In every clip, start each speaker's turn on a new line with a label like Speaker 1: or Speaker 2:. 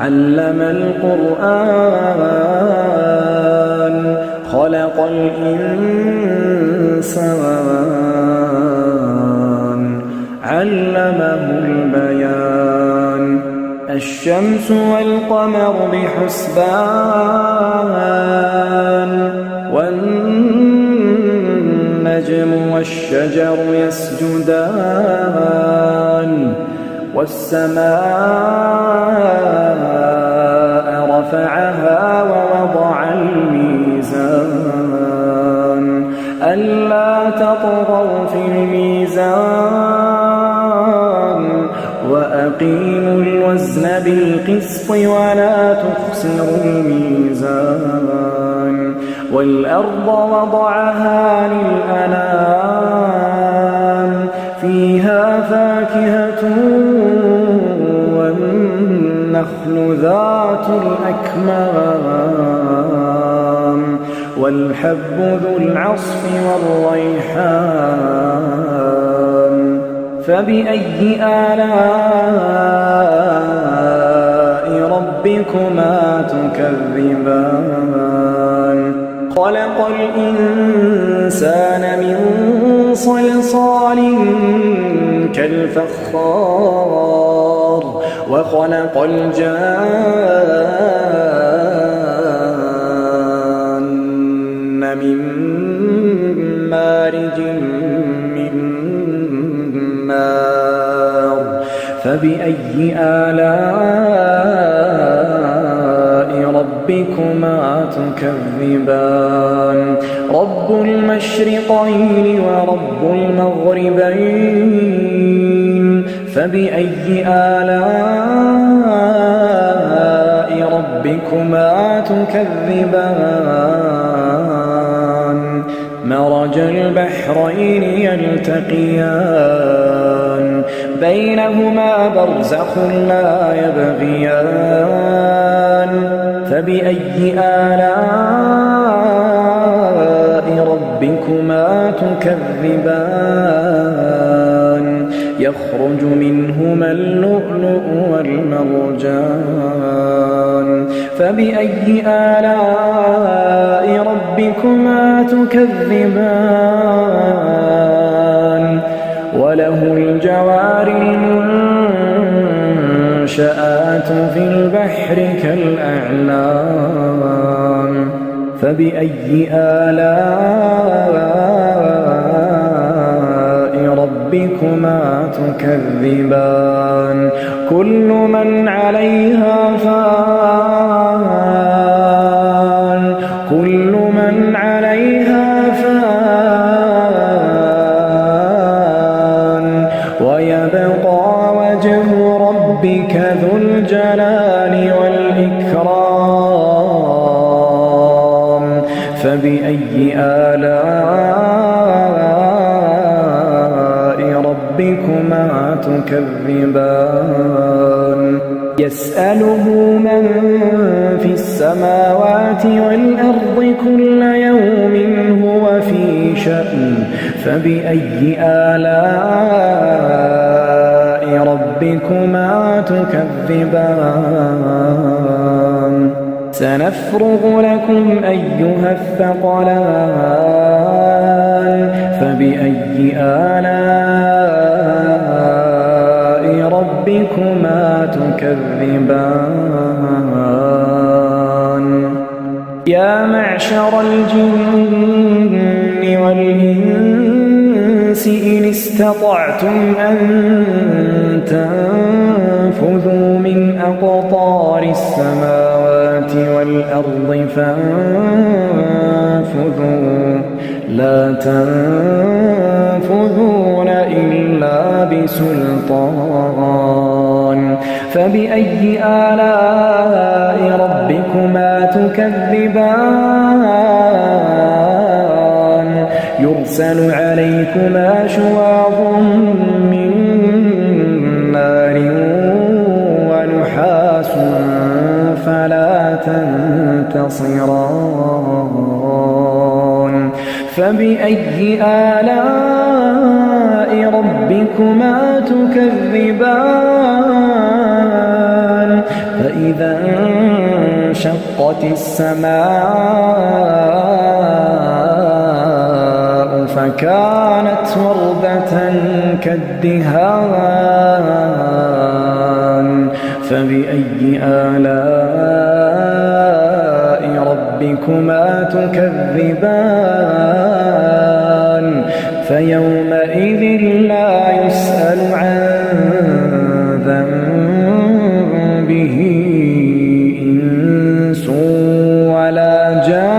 Speaker 1: علم القرآن خلق الإنسان علمه البيان الشمس والقمر بحسبان والنجم والشجر يسجدان والسماء رفعها ووضع الميزان ألا تطغوا في الميزان وأقيموا الوزن بالقسط ولا تخسروا الميزان والأرض وضعها للأنام فيها فاكهة والنخل ذات الأكمام والحب ذو العصف والريحان فبأي آلاء ربكما تكذبان خلق الإنسان من صلصال كالفخار وخلق الجان من مارج من نار فبأي آلاء ربكما تكذبان رب المشرقين ورب المغربين فبأي آلاء ربكما تكذبان مرج البحرين يلتقيان بينهما برزخ لا يبغيان فبأي آلاء ربكما تكذبان يخرج منهما اللؤلؤ والمرجان فبأي آلاء ربكما تكذبان وله الجوار المنشآت في البحر كالأعلام فبأي آلاء ربكما تكذبان كل من عليها فان كل من عليها فان ويبقى وجه ربك ذو الجلال والإكرام فبأي آلاء ربكما تكذبان يسأله من في السماوات والأرض كل يوم هو في شأن فبأي آلاء ربكما تكذبان سنفرغ لكم أيها الثقلان فبأي آلاء ربكما تكذبان يا معشر الجن والإنس إن استطعتم أن تنفذوا من أقطار السماوات والأرض فانفذوا لا تنفذون إلا بسلطان فبأي آلاء ربكما تكذبان يرسل عليكما شواظ من نار ونحاس فلا تنتصران فبأي آلاء ربكما تكذبان فإذا انشقت السماء فكانت وردة كالدهان فبأي آلاء ربكما تكذبان فيومئذ لا يسأل عن ذنبه إنس ولا جان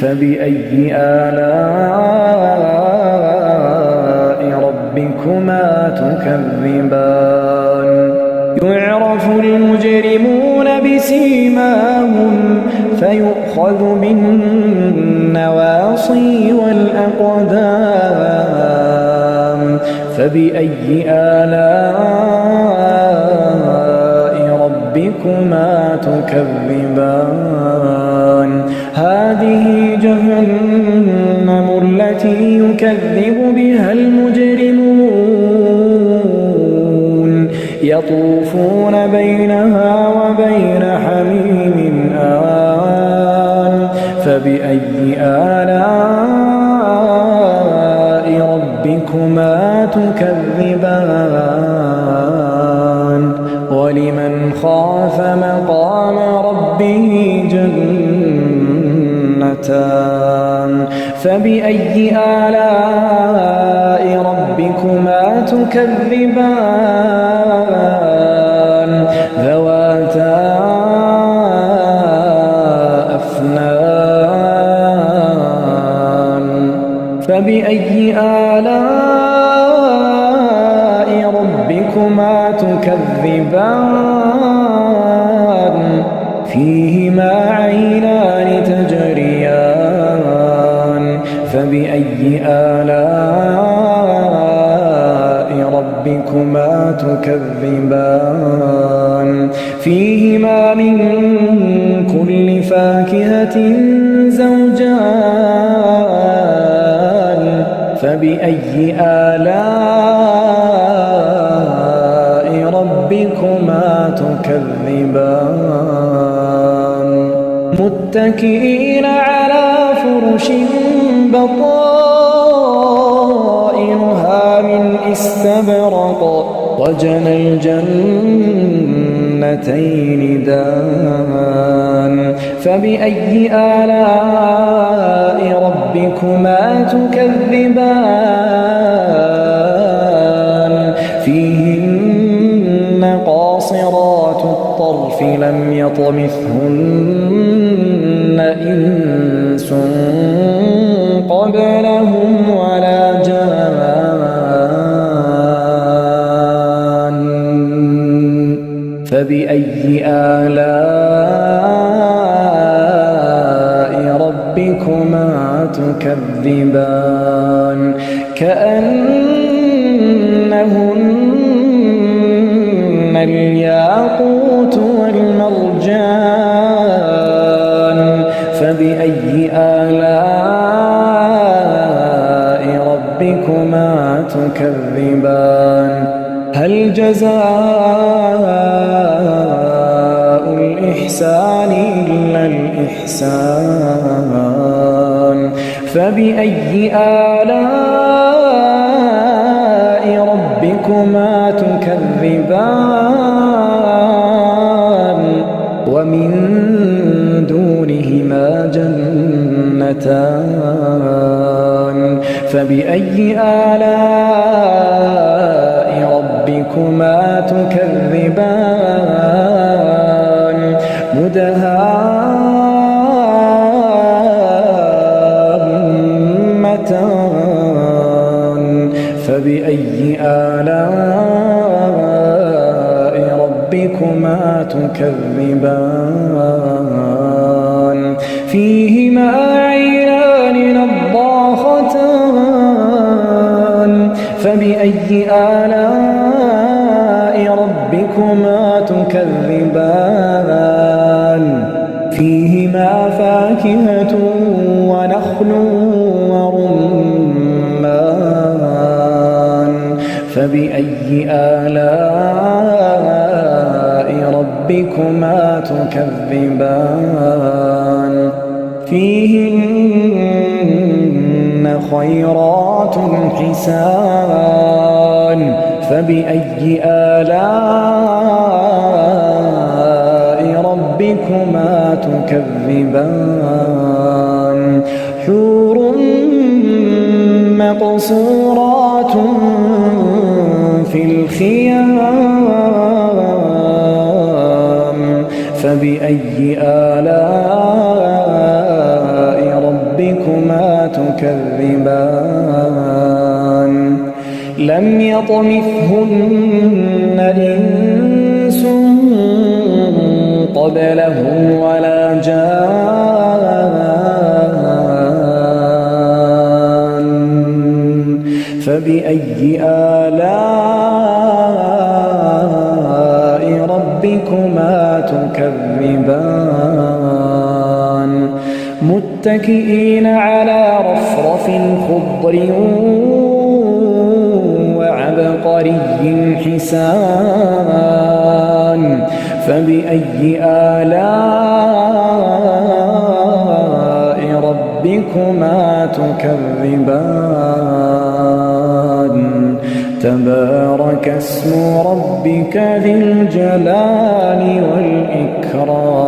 Speaker 1: فبأي آلاء ربكما تكذبان يعرف المجرمون بسيماهم فيؤخذ بالنواصي والأقدام فبأي آلاء ربكما تكذبان هذه جهنم التي يكذب بها المجرمون يطوفون بينها وبين حميم آن فبأي آلاء ربكما تكذبان ولمن خاف مقام ربه جنتان فبأي آلاء ربكما تكذبان ذواتا أفنان فبأي آلاء ربكما تكذبان فيهما عينان تجريان فبأي آلاء ربكما تكذبان فيهما من كل فاكهة زوجان فبأي آلاء ربكما تكذبان متكئين على فرش بطائنها من استبرق وجنى الجنتين دان فبأي آلاء ربكما تكذبان فيهن قاصرات الطرف لم يطمثهن إنس قبلهم ولا جان فبأي آلاء ربكما تكذبان كأنهن الياقوت والمرجان فبأي آلاء ربكما تكذبان هل جزاء الإحسان إلا الإحسان فبأي آلاء ربكما تكذبان ومن دونهما جنتان فبأي آلاء ربكما تكذبان مدهامتان فبأي آلاء ربكما تكذبان فيهما عينان نضاختان فبأي آلاء ربكما تكذبان فيهما فاكهة ونخل ورمان فبأي آلاء ربكما تكذبان فيهن خيرات حسان فبأي آلاء ربكما تكذبان حور مقصورات في الخيام فبأي آلاء ربكما تكذبان لم يطمثهن إنس قبلهم ولا جان فبأي آلاء ربكما تكذبان متكئين على رفرف خضر وعبقري حسان فبأي آلاء ربكما تكذبان تبارك اسم ربك ذي الجلال والإكرام